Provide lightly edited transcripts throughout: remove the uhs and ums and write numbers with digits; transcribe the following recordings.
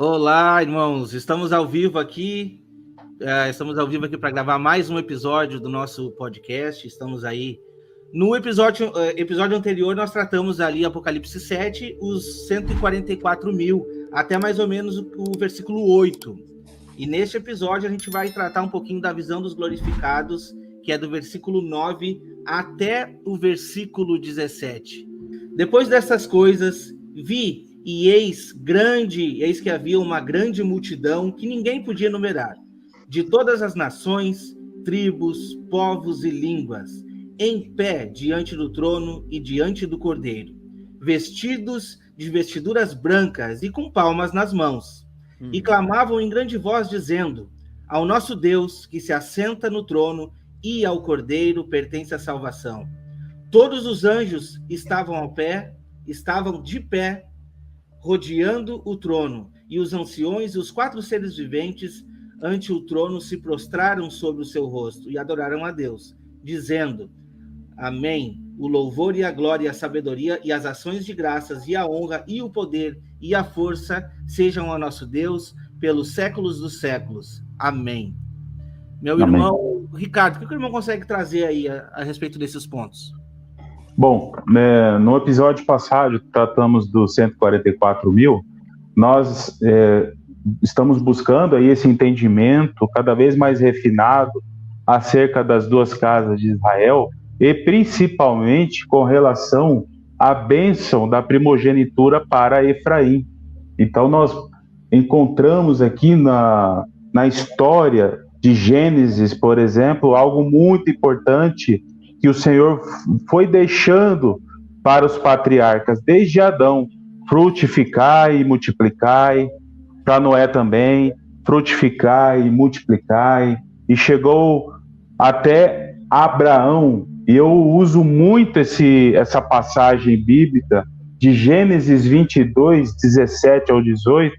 Olá, irmãos. Estamos ao vivo aqui. Para gravar mais um episódio do nosso podcast. Estamos aí. No episódio anterior, nós tratamos ali Apocalipse 7, os 144 mil, até mais ou menos o versículo 8. E neste episódio, a gente vai tratar um pouquinho da visão dos glorificados, que é do versículo 9 até o versículo 17. Depois dessas coisas, vi e eis que havia uma grande multidão que ninguém podia numerar, de todas as nações, tribos, povos e línguas, em pé diante do trono e diante do Cordeiro, vestidos de vestiduras brancas e com palmas nas mãos, e clamavam em grande voz, dizendo: ao nosso Deus, que se assenta no trono, e ao Cordeiro pertence a salvação. Todos os anjos estavam de pé, rodeando o trono, e os anciões e os 4 seres viventes ante o trono se prostraram sobre o seu rosto e adoraram a Deus, dizendo: Amém. O louvor e a glória, e a sabedoria e as ações de graças e a honra e o poder e a força sejam ao nosso Deus pelos séculos dos séculos. Amém. Meu irmão Ricardo, o que o irmão consegue trazer aí a respeito desses pontos? Bom, no episódio passado tratamos dos 144 mil. Nós estamos buscando aí esse entendimento cada vez mais refinado acerca das 2 casas de Israel, e principalmente com relação à bênção da primogenitura para Efraim. Então nós encontramos aqui na história de Gênesis, por exemplo, algo muito importante que o Senhor foi deixando para os patriarcas desde Adão: frutificai e multiplicai. Para Noé também: frutificai e multiplicai. E chegou até Abraão. E eu uso muito essa passagem bíblica de Gênesis 22, 17 ao 18,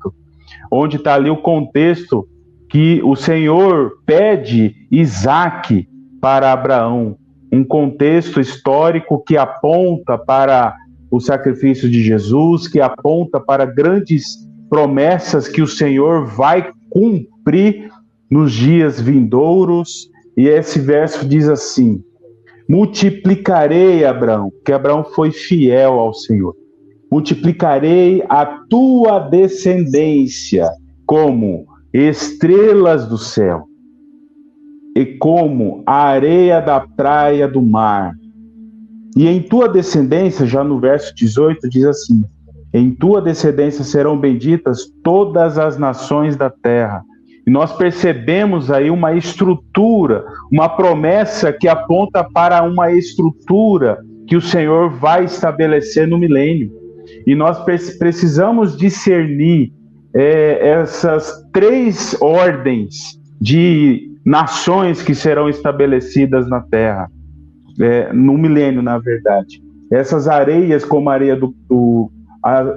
onde está ali o contexto que o Senhor pede Isaque para Abraão. Um contexto histórico que aponta para o sacrifício de Jesus, que aponta para grandes promessas que o Senhor vai cumprir nos dias vindouros. E esse verso diz assim: multiplicarei, Abraão, que Abraão foi fiel ao Senhor, multiplicarei a tua descendência como estrelas do céu e como a areia da praia do mar. E em tua descendência, já no verso 18, diz assim: em tua descendência serão benditas todas as nações da terra. E nós percebemos aí uma estrutura, uma promessa que aponta para uma estrutura que o Senhor vai estabelecer no milênio. E nós precisamos discernir essas 3 ordens de nações que serão estabelecidas na terra, no milênio, na verdade. Essas areias como a areia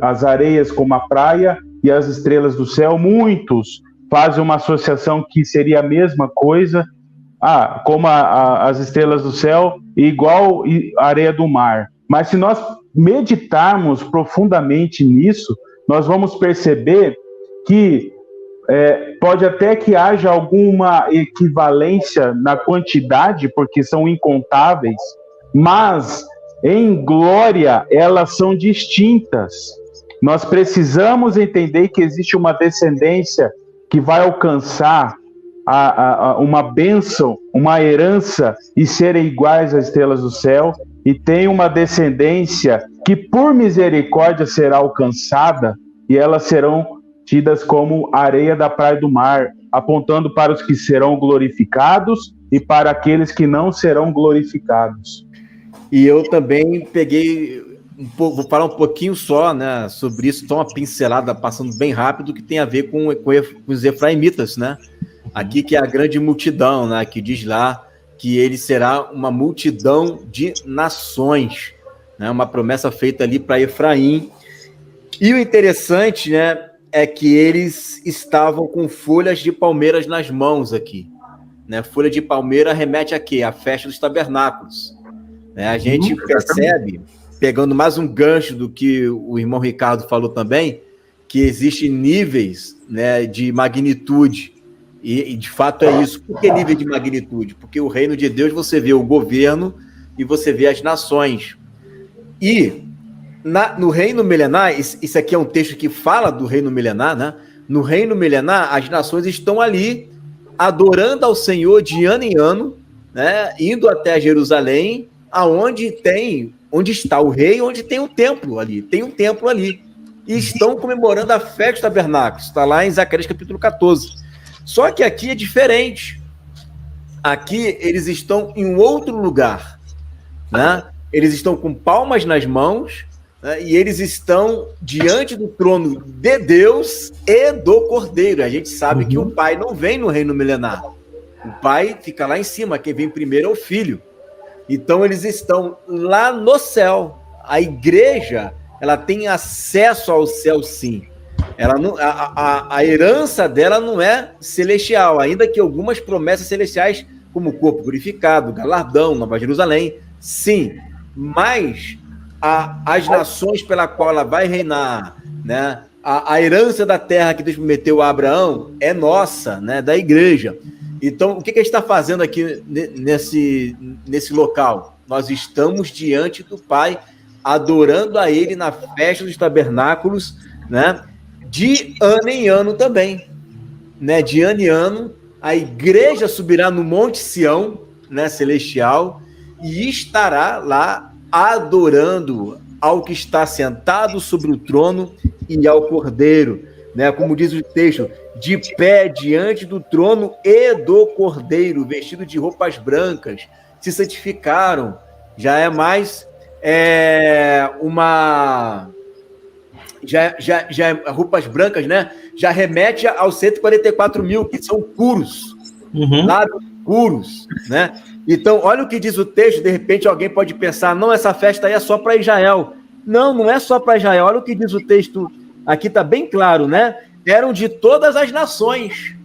as areias como a praia e as estrelas do céu. Muitos fazem uma associação que seria a mesma coisa, como as estrelas do céu igual a areia do mar. Mas se nós meditarmos profundamente nisso, nós vamos perceber que pode até que haja alguma equivalência na quantidade, porque são incontáveis, mas em glória elas são distintas. Nós precisamos entender que existe uma descendência que vai alcançar uma bênção, uma herança, e serem iguais às estrelas do céu, e tem uma descendência que por misericórdia será alcançada, e elas serão tidas como areia da praia do mar, apontando para os que serão glorificados e para aqueles que não serão glorificados. E eu também peguei vou falar um pouquinho só, né, sobre isso, só uma pincelada, passando bem rápido, que tem a ver com os efraimitas, né? Aqui que é a grande multidão, né, que diz lá que ele será uma multidão de nações, né, uma promessa feita ali para Efraim. E o interessante, né, é que eles estavam com folhas de palmeiras nas mãos aqui, né? Folha de palmeira remete a quê? A festa dos tabernáculos, né? A gente percebe, pegando mais um gancho do que o irmão Ricardo falou também, que existem níveis, né, de magnitude, e de fato é isso. Por que nível de magnitude? Porque o reino de Deus você vê o governo e você vê as nações. E no reino milenar, isso aqui é um texto que fala do reino milenar, né? No reino milenar, as nações estão ali adorando ao Senhor de ano em ano, né? Indo até Jerusalém, onde está o rei, onde tem um templo ali. Tem um templo ali. E estão comemorando a festa dos tabernáculos. Está lá em Zacarias capítulo 14. Só que aqui é diferente. Aqui eles estão em um outro lugar, né? Eles estão com palmas nas mãos, né? E eles estão diante do trono de Deus e do Cordeiro. A gente sabe que o Pai não vem no reino milenar. O Pai fica lá em cima. Quem vem primeiro é o Filho. Então eles estão lá no céu. A igreja, ela tem acesso ao céu, sim. Ela não, a herança dela não é celestial, ainda que algumas promessas celestiais, como o corpo glorificado, galardão, Nova Jerusalém, sim. Mas as nações pela qual ela vai reinar, né? A herança da terra que Deus prometeu a Abraão é nossa, né? Da igreja. Então, o que a gente está fazendo aqui nesse local? Nós estamos diante do Pai, adorando a Ele na festa dos tabernáculos, né? De ano em ano também, né? De ano em ano, a igreja subirá no Monte Sião, né? Celestial, e estará lá adorando ao que está sentado sobre o trono e ao Cordeiro, né? Como diz o texto, de pé diante do trono e do Cordeiro, vestido de roupas brancas, se santificaram. Já é mais já roupas brancas, né? Já remete aos 144 mil, que são puros, lábios puros, né? Então, olha o que diz o texto. De repente alguém pode pensar, não, essa festa aí é só para Israel. Não, não é só para Israel. Olha o que diz o texto, aqui está bem claro, né? Eram de todas as nações,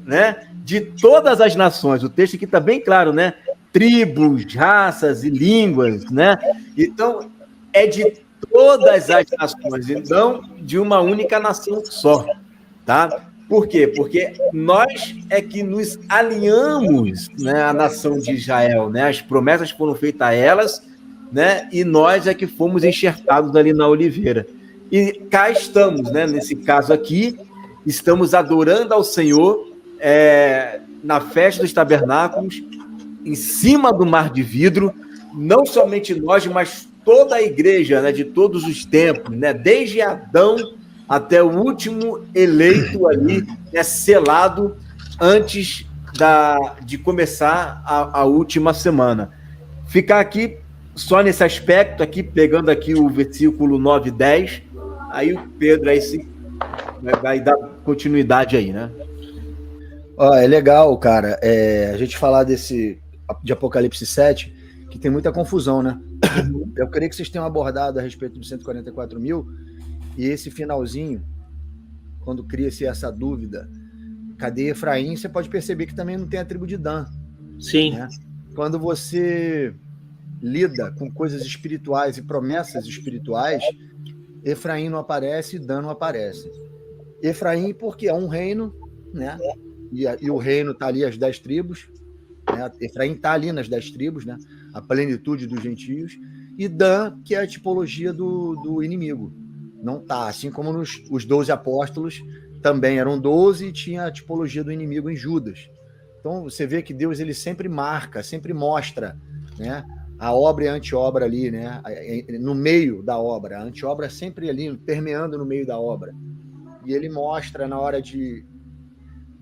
né? De todas as nações. O texto aqui está bem claro, né? Tribos, raças e línguas, né? Então, é de todas as nações, e não de uma única nação só, tá? Por quê? Porque nós é que nos alinhamos, né, à nação de Israel, né? As promessas foram feitas a elas, né? E nós é que fomos enxertados ali na oliveira. E cá estamos, né? Nesse caso aqui, estamos adorando ao Senhor na festa dos tabernáculos, em cima do mar de vidro, não somente nós, mas toda a igreja, né, de todos os tempos, né, desde Adão até o último eleito ali, selado antes de começar a última semana. Ficar aqui só nesse aspecto, aqui pegando aqui o versículo 9 e 10, aí o Pedro aí vai dar continuidade aí, né? É legal, cara, a gente falar de Apocalipse 7, que tem muita confusão, né? Eu creio que vocês tenham abordado a respeito dos 144 mil, e esse finalzinho, quando cria-se essa dúvida, cadê Efraim? Você pode perceber que também não tem a tribo de Dan. Sim. Né? Quando você lida com coisas espirituais e promessas espirituais, Efraim não aparece e Dan não aparece. Efraim, porque é um reino, né? E o reino está ali, as 10 tribos, né? Efraim está ali nas 10 tribos, né? A plenitude dos gentios, e Dan, que é a tipologia do inimigo. Não está, assim como os 12 apóstolos também eram 12 e tinha a tipologia do inimigo em Judas. Então você vê que Deus ele sempre marca, sempre mostra, né, a obra e a anti-obra ali, né, no meio da obra. A anti-obra sempre ali, permeando no meio da obra. E ele mostra na hora de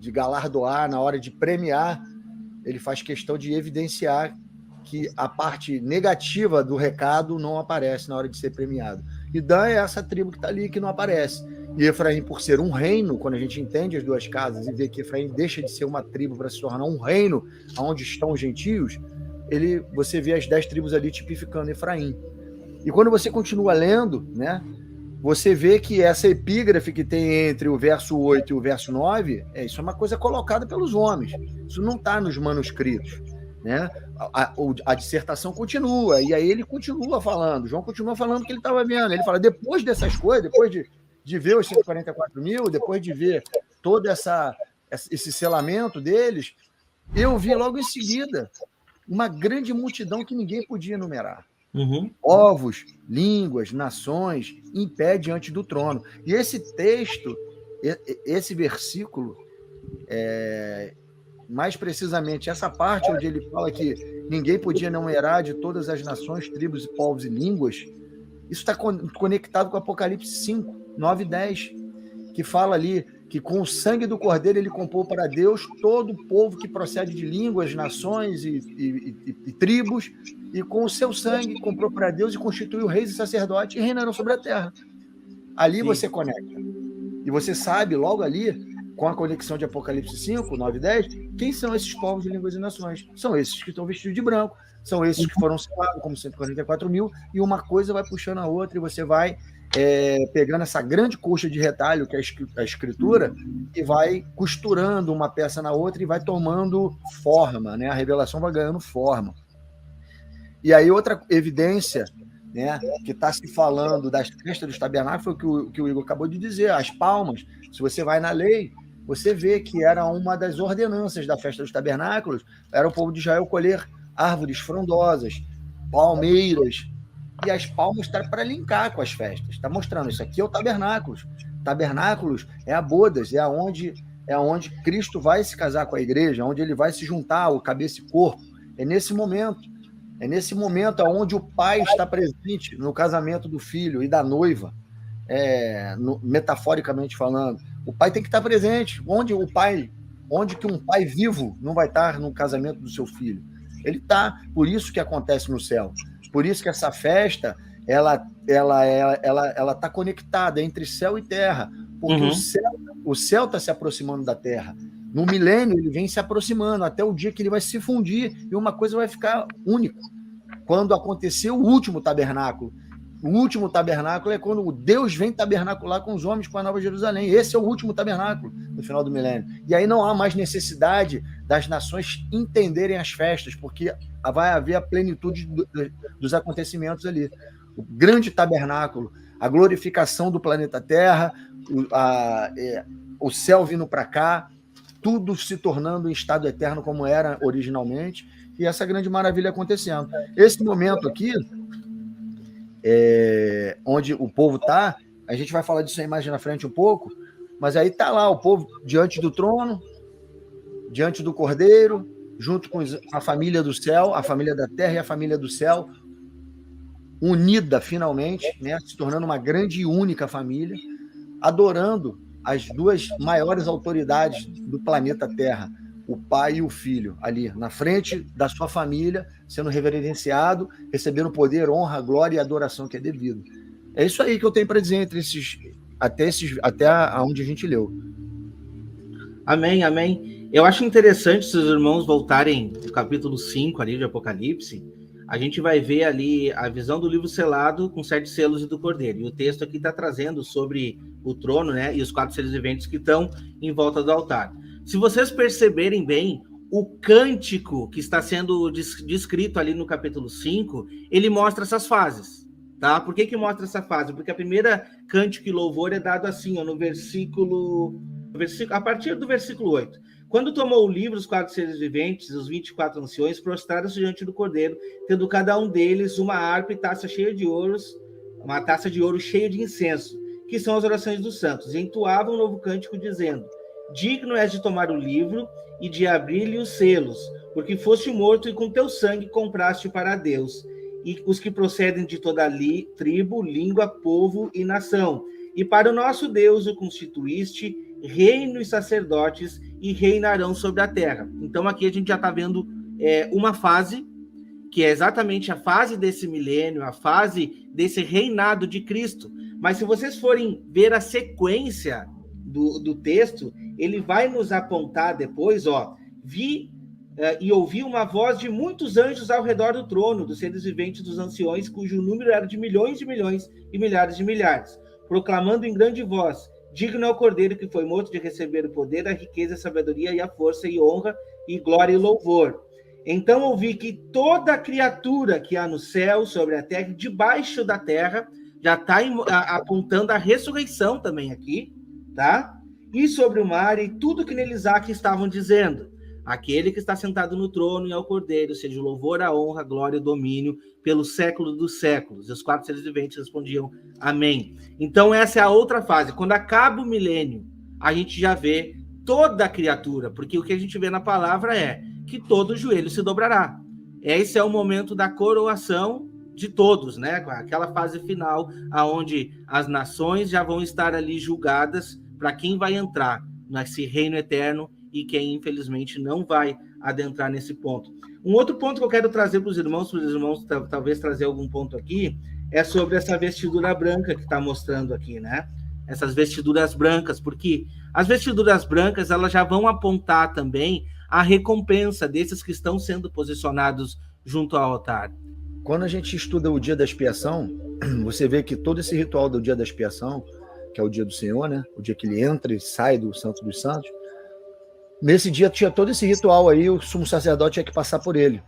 galardoar, na hora de premiar, ele faz questão de evidenciar que a parte negativa do recado não aparece na hora de ser premiado. E Dan é essa tribo que está ali, que não aparece. E Efraim, por ser um reino, quando a gente entende as duas casas e vê que Efraim deixa de ser uma tribo para se tornar um reino onde estão os gentios, você vê as 10 tribos ali tipificando Efraim. E quando você continua lendo, né, você vê que essa epígrafe que tem entre o verso 8 e o verso 9, isso é uma coisa colocada pelos homens. Isso não está nos manuscritos, né? A dissertação continua, e aí ele continua falando, João continua falando o que ele estava vendo. Ele fala, depois dessas coisas, depois de ver os 144 mil, depois de ver todo esse selamento deles, eu vi logo em seguida uma grande multidão que ninguém podia enumerar. Povos, línguas, nações, em pé diante do trono. E esse texto, esse versículo, mais precisamente essa parte onde ele fala que ninguém podia enumerar de todas as nações, tribos, povos e línguas, isso está conectado com Apocalipse 5, 9 e 10, que fala ali que com o sangue do Cordeiro ele comprou para Deus todo o povo que procede de línguas, nações e tribos, e com o seu sangue comprou para Deus e constituiu reis e sacerdotes e reinarão sobre a terra. Ali Sim. Você conecta. E você sabe, logo ali, com a conexão de Apocalipse 5, 9 e 10, quem são esses povos de línguas e nações? São esses que estão vestidos de branco, são esses que foram selados como 144 mil, e uma coisa vai puxando a outra, e você vai pegando essa grande coxa de retalho, que é a escritura, e vai costurando uma peça na outra e vai tomando forma, né? A revelação vai ganhando forma. E aí outra evidência, né, que está se falando das festas dos tabernáculos foi o que o Igor acabou de dizer, as palmas. Se você vai na lei, você vê que era uma das ordenanças da festa dos tabernáculos, era o povo de Israel colher árvores frondosas, palmeiras, e as palmas estão para linkar com as festas. Está mostrando, isso aqui é o tabernáculos. Tabernáculos é a bodas, é onde Cristo vai se casar com a igreja, onde ele vai se juntar, o cabeça e corpo. É nesse momento onde o pai está presente no casamento do filho e da noiva, metaforicamente falando. O pai tem que estar presente. Onde que um pai vivo não vai estar no casamento do seu filho? Ele está. Por isso que acontece no céu. Por isso que essa festa ela está conectada entre céu e terra, porque o céu está se aproximando da terra. No milênio ele vem se aproximando até o dia que ele vai se fundir e uma coisa vai ficar única. Quando aconteceu o último tabernáculo. O último tabernáculo é quando Deus vem tabernacular com os homens com a Nova Jerusalém. Esse é o último tabernáculo no final do milênio. E aí não há mais necessidade das nações entenderem as festas, porque vai haver a plenitude dos acontecimentos ali. O grande tabernáculo, a glorificação do planeta Terra, o céu vindo para cá, tudo se tornando em estado eterno como era originalmente, e essa grande maravilha acontecendo. Esse momento aqui, onde o povo está, a gente vai falar disso aí mais na frente um pouco, mas aí está lá o povo diante do trono, diante do Cordeiro, junto com a família do céu, a família da terra e a família do céu, unida finalmente, né, se tornando uma grande e única família, adorando as duas maiores autoridades do planeta Terra, o pai e o filho, ali na frente da sua família, sendo reverenciado, recebendo poder, honra, glória e adoração que é devido. É isso aí que eu tenho para dizer até aonde a gente leu. Amém, amém. Eu acho interessante se os irmãos voltarem no capítulo 5 ali de Apocalipse, a gente vai ver ali a visão do livro selado com 7 selos e do Cordeiro. E o texto aqui está trazendo sobre o trono, né, e os 4 seres viventes que estão em volta do altar. Se vocês perceberem bem, o cântico que está sendo descrito ali no capítulo 5, ele mostra essas fases, tá? Por que mostra essa fase? Porque a primeira cântico e louvor é dado assim, ó, no versículo, a partir do versículo 8. Quando tomou o livro, os 4 seres viventes, os 24 anciões, prostraram-se diante do Cordeiro, tendo cada um deles uma harpa e taça cheia de ouros, uma taça de ouro cheia de incenso, que são as orações dos santos, e entoavam um novo cântico, dizendo: digno és de tomar o livro e de abrir-lhe os selos, porque foste morto e com teu sangue compraste para Deus, e os que procedem de toda tribo, língua, povo e nação. E para o nosso Deus o constituíste reino e sacerdotes, e reinarão sobre a terra. Então aqui a gente já está vendo uma fase, que é exatamente a fase desse milênio, a fase desse reinado de Cristo. Mas se vocês forem ver a sequência do texto, ele vai nos apontar depois, ó, vi e ouvi uma voz de muitos anjos ao redor do trono, dos seres viventes dos anciões, cujo número era de milhões e milhares de milhares, proclamando em grande voz: digno é o Cordeiro que foi morto de receber o poder, a riqueza, a sabedoria e a força e honra e glória e louvor. Então ouvi que toda criatura que há no céu, sobre a terra e debaixo da terra já está apontando a ressurreição também aqui, tá? E sobre o mar e tudo que neles há que estavam dizendo. Aquele que está sentado no trono e ao Cordeiro, seja o louvor, a honra, a glória e o domínio pelo século dos séculos. E os 4 seres viventes respondiam amém. Então essa é a outra fase. Quando acaba o milênio, a gente já vê toda a criatura, porque o que a gente vê na palavra é que todo joelho se dobrará. Esse é o momento da coroação de todos, né? Aquela fase final, aonde as nações já vão estar ali julgadas para quem vai entrar nesse reino eterno e quem, infelizmente, não vai adentrar nesse ponto. Um outro ponto que eu quero trazer para os irmãos talvez trazer algum ponto aqui, é sobre essa vestidura branca que está mostrando aqui, né? Essas vestiduras brancas, porque as vestiduras brancas, elas já vão apontar também a recompensa desses que estão sendo posicionados junto ao altar. Quando a gente estuda o dia da expiação, você vê que todo esse ritual do dia da expiação, que é o dia do Senhor, né? O dia que ele entra e sai do Santo dos Santos, nesse dia tinha todo esse ritual aí, o sumo sacerdote tinha que passar por ele.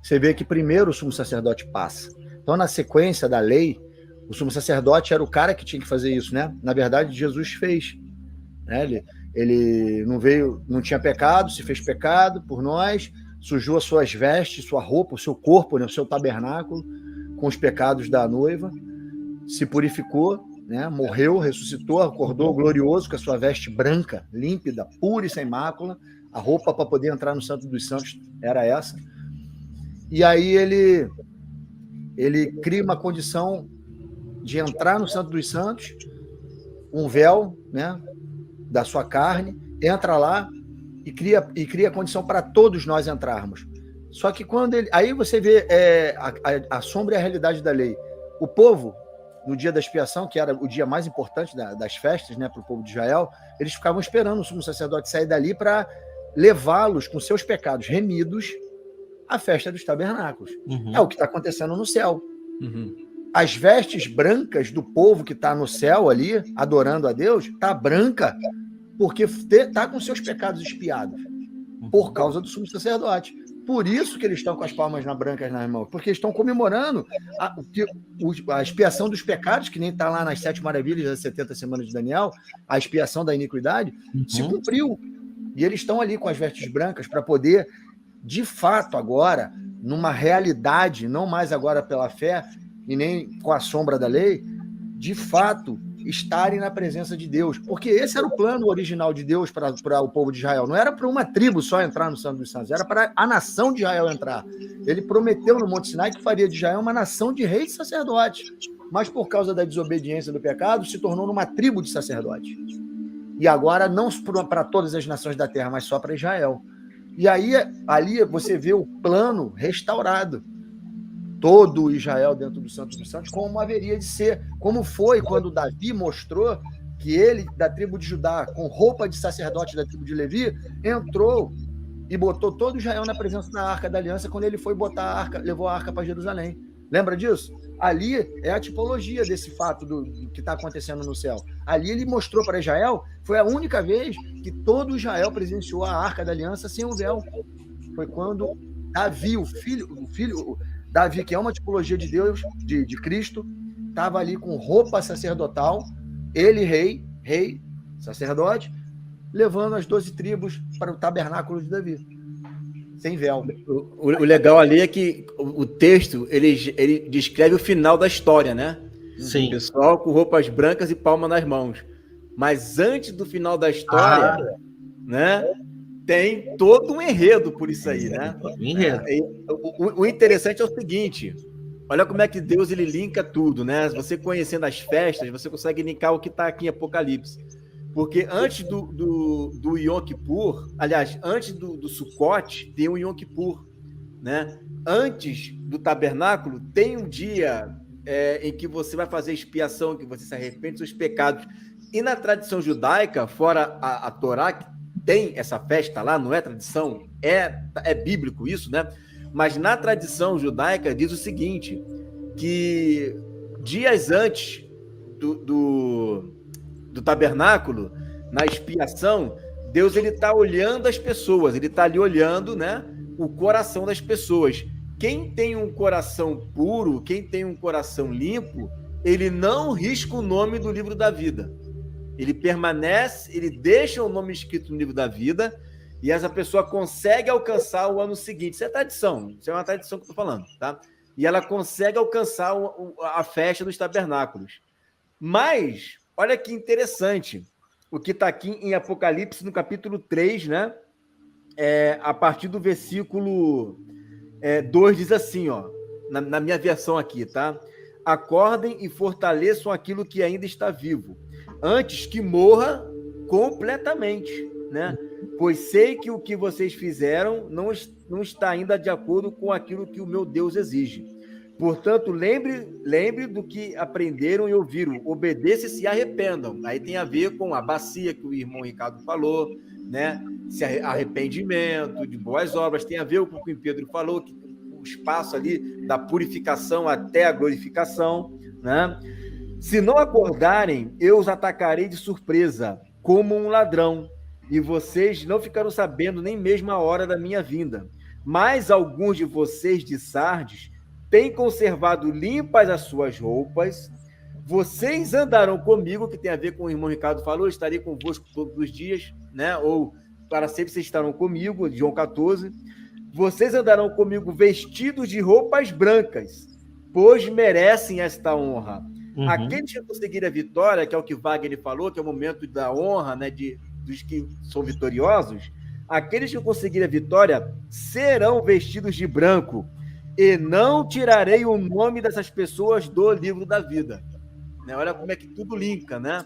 Você vê que primeiro o sumo sacerdote passa. Então, na sequência da lei, o sumo sacerdote era o cara que tinha que fazer isso, né? Na verdade, Jesus fez. Né? Ele não veio, não tinha pecado, se fez pecado por nós, sujou as suas vestes, sua roupa, o seu corpo, né? O seu tabernáculo, com os pecados da noiva, se purificou, né? Morreu, ressuscitou, acordou glorioso com a sua veste branca, límpida, pura e sem mácula. A roupa para poder entrar no Santo dos Santos era essa. E aí ele cria uma condição de entrar no Santo dos Santos, um véu, né, da sua carne, entra lá e cria condição para todos nós entrarmos. Só que quando ele... Aí você vê a sombra e a realidade da lei. O povo, no dia da expiação, que era o dia mais importante das festas, né, para o povo de Israel, eles ficavam esperando o sumo sacerdote sair dali para levá-los com seus pecados remidos à festa dos tabernáculos. Uhum. É o que está acontecendo no céu. Uhum. As vestes brancas do povo que está no céu ali, adorando a Deus, está branca porque está com seus pecados expiados por causa do sumo sacerdote. Por isso que eles estão com as palmas brancas nas mãos, porque estão comemorando a expiação dos pecados, que nem está lá nas 7 maravilhas das 70 semanas de Daniel, a expiação da iniquidade, se cumpriu. E eles estão ali com as vestes brancas para poder, de fato, agora, numa realidade, não mais agora pela fé e nem com a sombra da lei, de fato, estarem na presença de Deus. Porque esse era o plano original de Deus para o povo de Israel. Não era para uma tribo só entrar no Santo dos Santos, era para a nação de Israel entrar. Ele prometeu no Monte Sinai que faria de Israel uma nação de reis e sacerdotes. Mas por causa da desobediência do pecado, se tornou numa tribo de sacerdotes. E agora não para todas as nações da terra, mas só para Israel. E aí, ali você vê o plano restaurado. Todo Israel dentro do Santo dos Santos, como haveria de ser. Como foi quando Davi mostrou que ele, da tribo de Judá, com roupa de sacerdote da tribo de Levi, entrou e botou todo Israel na presença da Arca da Aliança quando ele foi botar a arca, levou a arca para Jerusalém. Lembra disso? Ali é a tipologia desse fato do que está acontecendo no céu. Ali ele mostrou para Israel, foi a única vez que todo Israel presenciou a Arca da Aliança sem o véu. Foi quando Davi, o filho Davi, que é uma tipologia de Deus, de Cristo, estava ali com roupa sacerdotal, ele rei, sacerdote, levando as 12 tribos para o tabernáculo de Davi, sem véu. O legal ali é que o texto, ele descreve o final da história, né? Sim. O pessoal com roupas brancas e palma nas mãos. Mas antes do final da história, né? Tem todo um enredo por isso aí, né? Enredo. O interessante é o seguinte, olha como é que Deus ele linka tudo, né? Você conhecendo as festas, você consegue linkar o que está aqui em Apocalipse. Porque antes do Yom Kippur, aliás, antes do Sukkot, tem o Yom Kippur, né? Antes do tabernáculo, tem um dia em que você vai fazer expiação, em que você se arrepende dos seus pecados. E na tradição judaica, fora a Torá, que tem essa festa lá, não é tradição, é bíblico isso, né? Mas na tradição judaica diz o seguinte, que dias antes do tabernáculo, na expiação, Deus ele está olhando as pessoas, ele está ali olhando, né, o coração das pessoas. Quem tem um coração puro, quem tem um coração limpo, ele não risca o nome do livro da vida. Ele permanece, ele deixa o nome escrito no livro da vida e essa pessoa consegue alcançar o ano seguinte. Isso é tradição, isso é uma tradição que eu estou falando, tá? E ela consegue alcançar a festa dos tabernáculos. Mas, olha que interessante, o que está aqui em Apocalipse, no capítulo 3, né? A partir do versículo 2, diz assim, ó, na minha versão aqui, tá? Acordem e fortaleçam aquilo que ainda está vivo, antes que morra completamente, né? Pois sei que o que vocês fizeram não está ainda de acordo com aquilo que o meu Deus exige. Portanto, lembre do que aprenderam e ouviram, obedeçam e se arrependam. Aí tem a ver com a bacia que o irmão Ricardo falou, né? Arrependimento, de boas obras, tem a ver com o que o Pedro falou, que o espaço ali da purificação até a glorificação, né? Se não acordarem, eu os atacarei de surpresa, como um ladrão, e vocês não ficaram sabendo nem mesmo a hora da minha vinda. Mas alguns de vocês de Sardes têm conservado limpas as suas roupas. Vocês andarão comigo, que tem a ver com o irmão Ricardo falou, estarei convosco todos os dias, né? Ou para sempre vocês estarão comigo, João 14. Vocês andarão comigo vestidos de roupas brancas, pois merecem esta honra. Uhum. Aqueles que conseguirem a vitória, que é o que Wagner falou, que é o momento da honra, né, dos que são vitoriosos, aqueles que conseguirem a vitória serão vestidos de branco, e não tirarei o nome dessas pessoas do livro da vida. Né? Olha como é que tudo linka, né?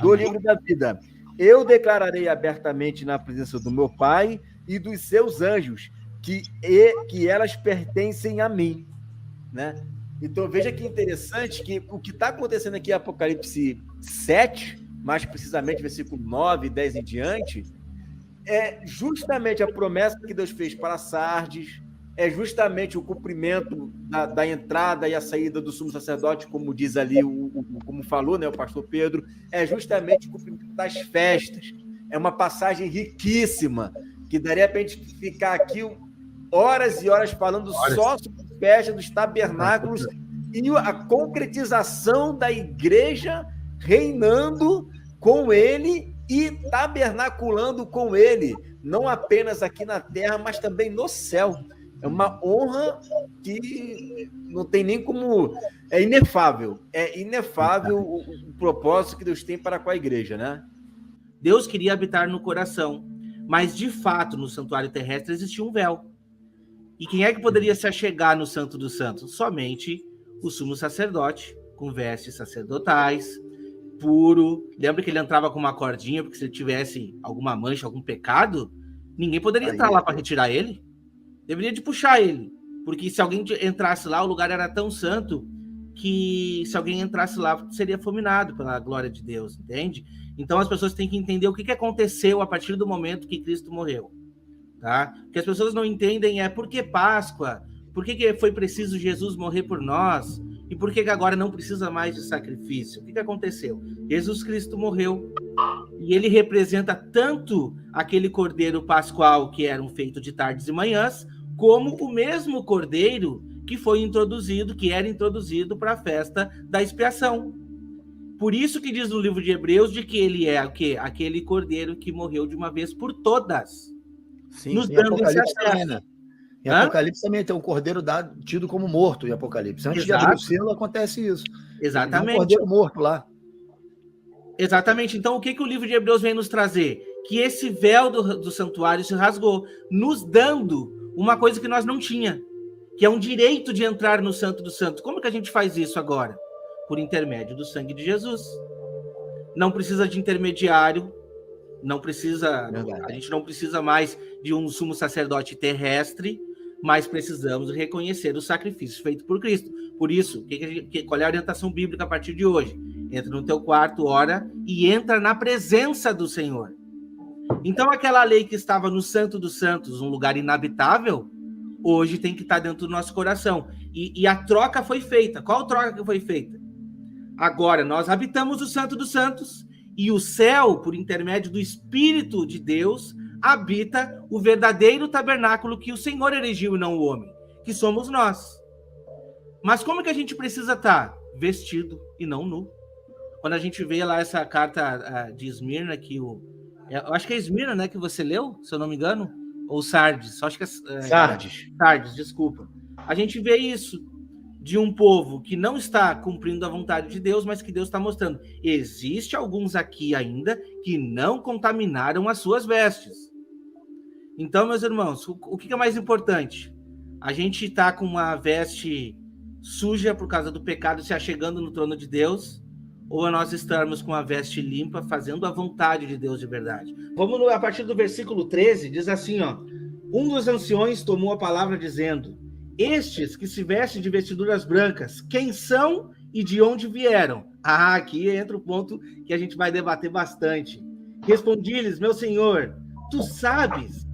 Do livro da vida. Eu declararei abertamente na presença do meu Pai e dos seus anjos que elas pertencem a mim. Né? Então, veja que interessante que o que está acontecendo aqui em Apocalipse 7, mais precisamente versículo 9, 10 em diante, é justamente a promessa que Deus fez para Sardes, é justamente o cumprimento da entrada e a saída do sumo sacerdote, como diz ali, como falou, né, o pastor Pedro, é justamente o cumprimento das festas. É uma passagem riquíssima, que daria para a gente ficar aqui horas e horas falando só sobre a festa dos tabernáculos e a concretização da igreja reinando com ele e tabernaculando com ele, não apenas aqui na terra, mas também no céu. É uma honra que não tem nem como... É inefável o propósito que Deus tem para com a igreja, né? Deus queria habitar no coração, mas, de fato, no santuário terrestre existia um véu. E quem é que poderia se achegar no Santo dos Santos? Somente o sumo sacerdote, com vestes sacerdotais, puro. Lembra que ele entrava com uma cordinha, porque se ele tivesse alguma mancha, algum pecado, ninguém poderia entrar lá para retirar ele. Deveria de puxar ele, porque se alguém entrasse lá, o lugar era tão santo que se alguém entrasse lá, seria fulminado pela glória de Deus, entende? Então as pessoas têm que entender o que aconteceu a partir do momento que Cristo morreu, tá? O que as pessoas não entendem é por que Páscoa, por que foi preciso Jesus morrer por nós, e por que agora não precisa mais de sacrifício? O que aconteceu? Jesus Cristo morreu, e ele representa tanto aquele cordeiro pascual que era feito de tardes e manhãs, como o mesmo cordeiro que foi introduzido, que era introduzido para a festa da expiação. Por isso que diz no livro de Hebreus de que ele é o quê? Aquele cordeiro que morreu de uma vez por todas. Sim, nos dando esse acesso. Né? Em Apocalipse também tem um cordeiro tido como morto em Apocalipse. Antes de abrir o selo, acontece isso. Exatamente. Tem um cordeiro morto lá. Exatamente. Então, o que o livro de Hebreus vem nos trazer? Que esse véu do santuário se rasgou, nos dando uma coisa que nós não tinha, que é um direito de entrar no Santo dos Santos. Como que a gente faz isso agora? Por intermédio do sangue de Jesus. Não precisa de intermediário, não precisa, a gente não precisa mais de um sumo sacerdote terrestre, mas precisamos reconhecer o sacrifício feito por Cristo. Por isso, qual é a orientação bíblica a partir de hoje? Entra no teu quarto, ora, e entra na presença do Senhor. Então, aquela lei que estava no Santo dos Santos, um lugar inabitável, hoje tem que estar dentro do nosso coração. E a troca foi feita. Qual troca que foi feita? Agora, nós habitamos o Santo dos Santos, e o céu, por intermédio do Espírito de Deus, habita o verdadeiro tabernáculo que o Senhor erigiu e não o homem, que somos nós. Mas como que a gente precisa estar? vestido e não nu. Quando a gente vê lá essa carta de Esmirna, eu acho que é Esmirna, né, que você leu, se eu não me engano, ou Sardes, acho que Sardes, desculpa. A gente vê isso de um povo que não está cumprindo a vontade de Deus, mas que Deus está mostrando. Existe alguns aqui ainda que não contaminaram as suas vestes. Então, meus irmãos, o que é mais importante? A gente está com uma veste suja por causa do pecado se achegando no trono de Deus, ou nós estarmos com a veste limpa fazendo a vontade de Deus de verdade? Vamos a partir do versículo 13, diz assim, ó: um dos anciões tomou a palavra dizendo: estes que se vestem de vestiduras brancas, quem são e de onde vieram? Aqui entra o ponto que a gente vai debater bastante. Respondi-lhes: meu senhor, tu sabes.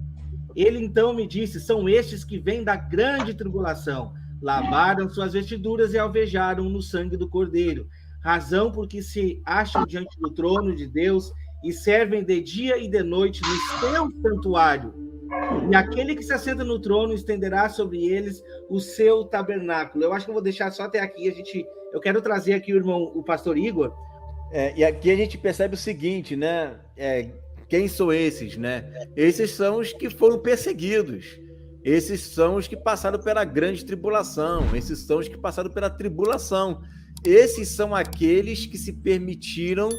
Ele então me disse: são estes que vêm da grande tribulação, lavaram suas vestiduras e alvejaram no sangue do Cordeiro, razão porque se acham diante do trono de Deus e servem de dia e de noite no seu santuário. E aquele que se assenta no trono estenderá sobre eles o seu tabernáculo. Eu acho que eu vou deixar só até aqui. Eu quero trazer aqui o pastor Igor. E aqui a gente percebe o seguinte, né? Quem são esses, né? Esses são os que foram perseguidos. Esses são os que passaram pela grande tribulação. Esses são os que passaram pela tribulação. Esses são aqueles que se permitiram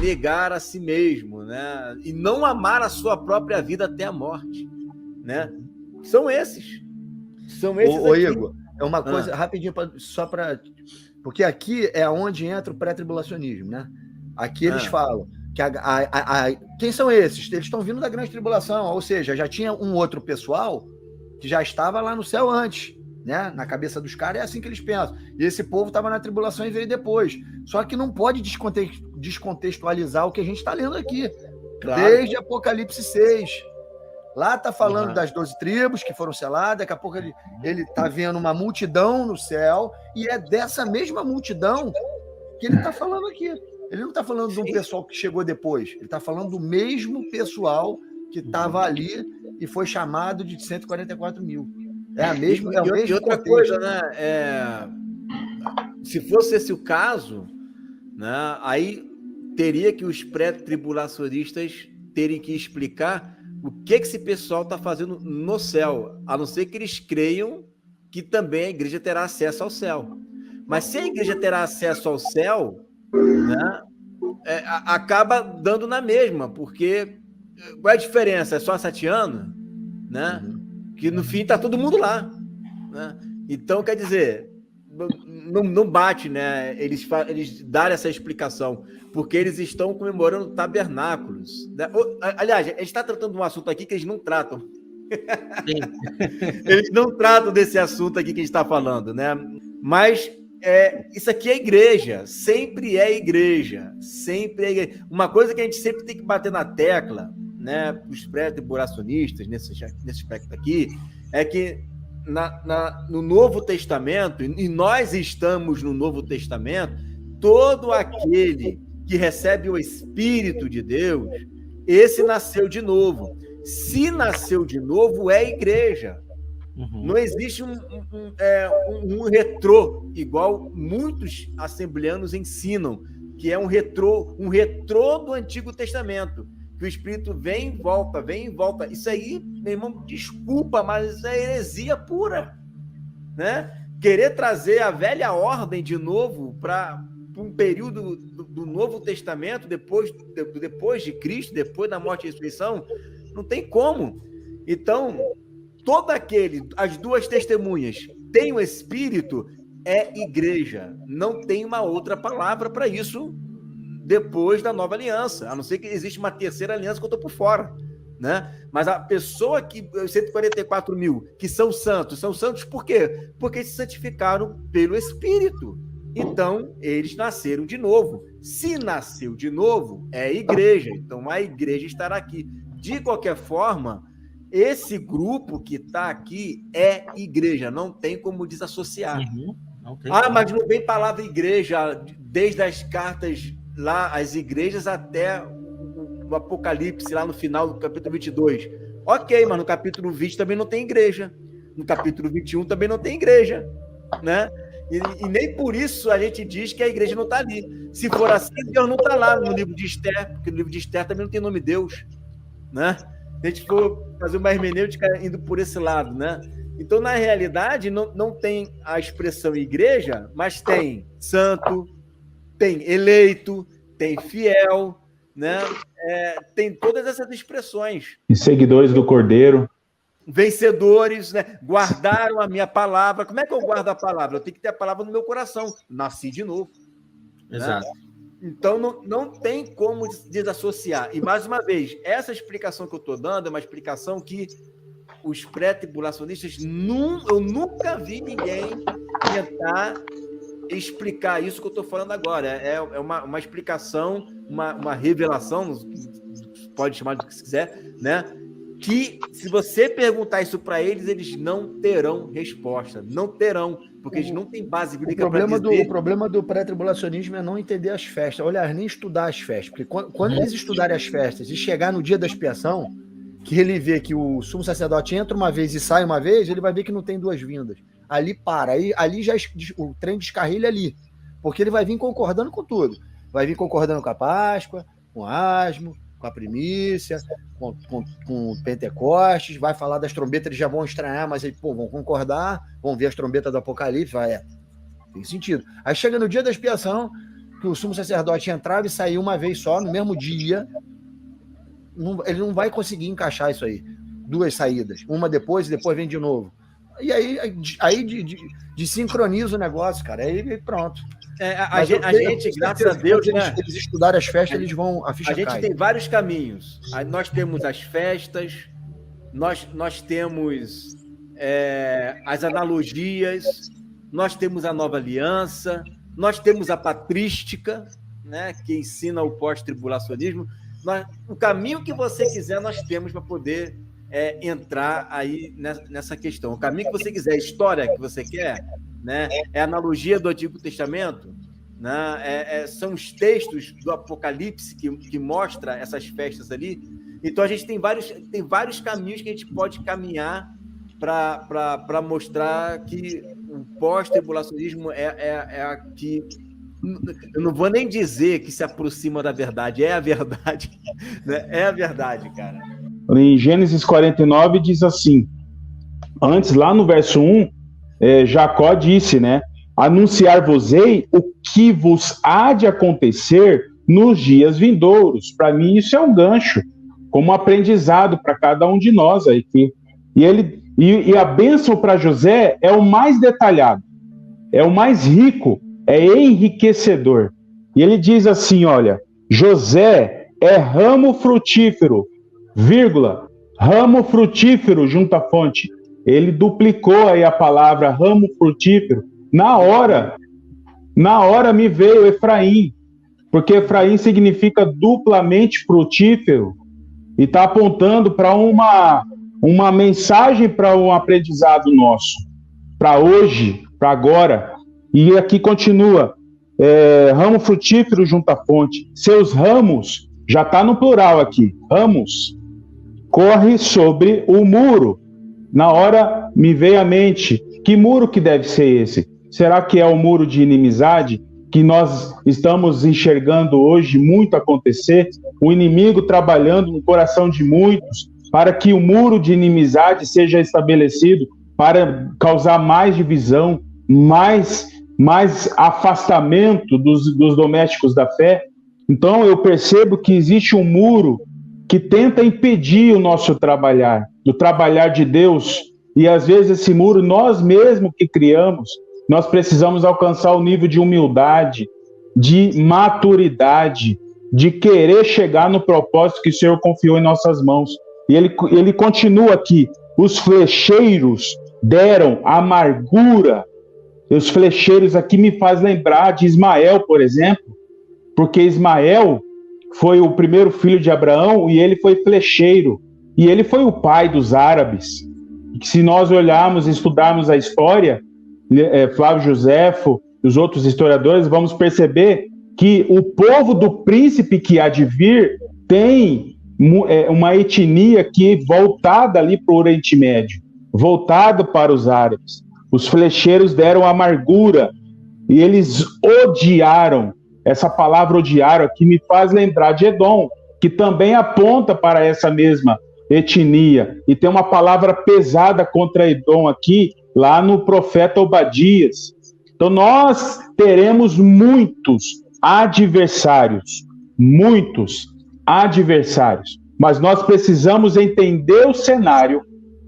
negar a si mesmo, né? E não amar a sua própria vida até a morte, né? São esses. Ô Igor, é uma coisa rapidinho, só para... Porque aqui é onde entra o pré-tribulacionismo, né? Aqui eles falam que quem são esses? Eles estão vindo da grande tribulação, ou seja, já tinha um outro pessoal que já estava lá no céu antes, né? Na cabeça dos caras é assim que eles pensam. E esse povo estava na tribulação e veio depois. Só que não pode descontextualizar o que a gente está lendo aqui. Claro. Desde Apocalipse 6. Lá está falando das 12 tribos que foram seladas. Daqui a pouco ele está vendo uma multidão no céu. E é dessa mesma multidão que ele está falando aqui. Ele não está falando de um pessoal que chegou depois. Ele está falando do mesmo pessoal que estava ali e foi chamado de 144 mil. É a mesma. E outra coisa, né? Se fosse esse o caso, né? Aí teria que os pré-tribulacionistas terem que explicar o que esse pessoal está fazendo no céu, a não ser que eles creiam que também a igreja terá acesso ao céu. Mas se a igreja terá acesso ao céu, né? Acaba dando na mesma, porque qual é a diferença? É só 7 anos, né? Que no fim está todo mundo lá, né? Então, quer dizer, não bate, né? Eles darem essa explicação, porque eles estão comemorando tabernáculos, né? Aliás, a gente está tratando de um assunto aqui que eles não tratam. Eles não tratam desse assunto aqui que a gente está falando, né? Mas isso aqui é igreja, sempre é igreja, sempre é igreja. Uma coisa que a gente sempre tem que bater na tecla, né, os pré-tribulacionistas nesse aspecto aqui, é que no Novo Testamento, e nós estamos no Novo Testamento, todo aquele que recebe o Espírito de Deus, esse nasceu de novo. Se nasceu de novo, é igreja. Não existe um retrô, igual muitos assembleanos ensinam, que é um retrô do Antigo Testamento. Que o Espírito vem e volta. Isso aí, meu irmão, desculpa, mas isso é heresia pura, né? Querer trazer a velha ordem de novo para um período do Novo Testamento, depois de Cristo, depois da morte e ressurreição, não tem como. Então, as 2 testemunhas têm o Espírito, é igreja. Não tem uma outra palavra para isso depois da nova aliança, a não ser que existe uma terceira aliança que eu estou por fora, né? Mas a pessoa que, 144 mil, que são santos por quê? Porque se santificaram pelo Espírito. Então, eles nasceram de novo. Se nasceu de novo, é igreja. Então, a igreja estará aqui. De qualquer forma, esse grupo que está aqui é igreja, não tem como desassociar. Mas não vem palavra igreja desde as cartas lá, as igrejas, até o Apocalipse, lá no final do capítulo 22. Ok, mas no capítulo 20 também não tem igreja. No capítulo 21 também não tem igreja, né? E nem por isso a gente diz que a igreja não está ali. Se for assim, Deus não está lá no livro de Esther, porque no livro de Esther também não tem nome Deus, né? Se a gente for fazer uma hermenêutica indo por esse lado, né? Então, na realidade, não tem a expressão igreja, mas tem santo, tem eleito, tem fiel, né? Tem todas essas expressões. E seguidores do Cordeiro. Vencedores, né? Guardaram a minha palavra. Como é que eu guardo a palavra? Eu tenho que ter a palavra no meu coração. Nasci de novo. Exato. Né? Então, não tem como desassociar. E, mais uma vez, essa explicação que eu estou dando é uma explicação que os pré-tribulacionistas, eu nunca vi ninguém tentar explicar isso que eu estou falando agora. É uma explicação, uma revelação, pode chamar do que se quiser, né? Que, se você perguntar isso para eles, eles não terão resposta. Não terão, porque eles não têm base bíblica para dizer. O problema do pré-tribulacionismo é não entender as festas. Olha, nem estudar as festas. Porque quando eles estudarem as festas e chegar no dia da expiação, que ele vê que o sumo sacerdote entra uma vez e sai uma vez, ele vai ver que não tem duas vindas. Ali para. Ali já o trem descarrilha ali. Porque ele vai vir concordando com tudo. Vai vir concordando com a Páscoa, com o asmo, com a primícia, com o Pentecostes, vai falar das trombetas, eles já vão estranhar, mas aí, vão concordar, vão ver as trombetas do Apocalipse, tem sentido. Aí chega no dia da expiação, que o sumo sacerdote entrava e saía uma vez só, no mesmo dia, ele não vai conseguir encaixar isso aí. Duas saídas, uma depois e depois vem de novo. E aí desincroniza o negócio, cara, aí pronto. A gente, graças a Deus, né? Eles estudarem as festas, eles vão... A gente tem vários caminhos. Nós temos as festas, nós temos as analogias, nós temos a nova aliança, nós temos a patrística, né, que ensina o pós-tribulacionismo. O caminho que você quiser, nós temos para poder entrar aí nessa questão. O caminho que você quiser, a história que você quer, né? É a analogia do Antigo Testamento, né? São os textos do Apocalipse que mostra essas festas ali. Então, a gente tem vários caminhos que a gente pode caminhar para mostrar que o pós-tribulacionismo é a que... Eu não vou nem dizer que se aproxima da verdade, é a verdade, né? É a verdade, cara. Em Gênesis 49 diz assim, antes, lá no verso 1, Jacó disse, né? Anunciar-vos-ei o que vos há de acontecer nos dias vindouros. Para mim, isso é um gancho, como aprendizado para cada um de nós aqui. E a bênção para José é o mais detalhado, é o mais rico, é enriquecedor. E ele diz assim, olha, José é ramo frutífero, vírgula, ramo frutífero junto à fonte. Ele duplicou aí a palavra ramo frutífero. Na hora me veio Efraim, porque Efraim significa duplamente frutífero e está apontando para uma mensagem, para um aprendizado nosso, para hoje, para agora. E aqui continua, ramo frutífero junto à fonte. Seus ramos, já está no plural aqui, ramos, corre sobre o muro. Na hora me veio à mente, que muro que deve ser esse? Será que é o muro de inimizade que nós estamos enxergando hoje muito acontecer? O inimigo trabalhando no coração de muitos para que o muro de inimizade seja estabelecido, para causar mais divisão, mais afastamento dos domésticos da fé. Então eu percebo que existe um muro que tenta impedir o nosso trabalhar, do trabalhar de Deus, e às vezes esse muro nós mesmos que criamos. Nós precisamos alcançar o nível de humildade, de maturidade, de querer chegar no propósito que o Senhor confiou em nossas mãos. E ele continua aqui, os flecheiros deram amargura. Os flecheiros aqui me faz lembrar de Ismael, por exemplo, porque Ismael foi o primeiro filho de Abraão e ele foi flecheiro, e ele foi o pai dos árabes. E se nós olharmos e estudarmos a história, Flávio Joséfo, os outros historiadores, vamos perceber que o povo do príncipe que há de vir tem uma etnia que voltada ali para o Oriente Médio, voltada para os árabes. Os flecheiros deram amargura e eles odiaram. Essa palavra odiaram aqui me faz lembrar de Edom, que também aponta para essa mesma etnia. E tem uma palavra pesada contra Edom aqui, lá no profeta Obadias. Então nós teremos muitos adversários, mas nós precisamos entender o cenário,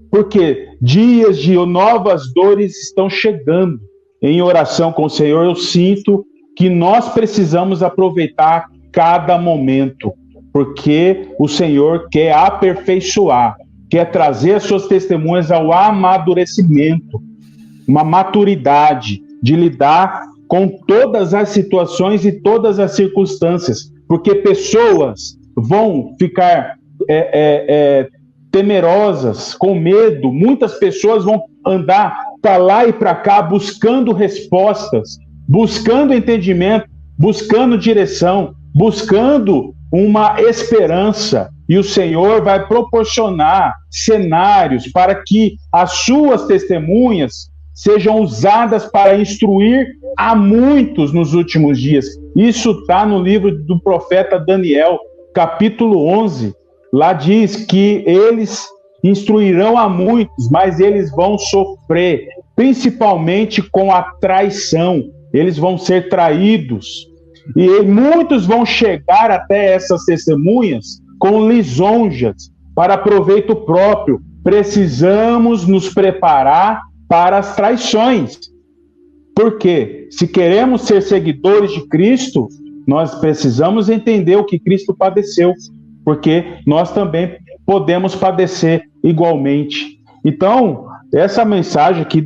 porque dias de novas dores estão chegando. Em oração com o Senhor, eu sinto que nós precisamos aproveitar cada momento, porque o Senhor quer aperfeiçoar, quer trazer as suas testemunhas ao amadurecimento, uma maturidade de lidar com todas as situações e todas as circunstâncias, porque pessoas vão ficar temerosas, com medo, muitas pessoas vão andar para lá e para cá buscando respostas, buscando entendimento, buscando direção, buscando uma esperança, e o Senhor vai proporcionar cenários para que as suas testemunhas sejam usadas para instruir a muitos nos últimos dias. Isso está no livro do profeta Daniel, capítulo 11. Lá diz que eles instruirão a muitos, mas eles vão sofrer, principalmente com a traição. Eles vão ser traídos. E muitos vão chegar até essas testemunhas com lisonjas, para proveito próprio. Precisamos nos preparar para as traições. Porque se queremos ser seguidores de Cristo, nós precisamos entender o que Cristo padeceu, porque nós também podemos padecer igualmente. Então, essa mensagem aqui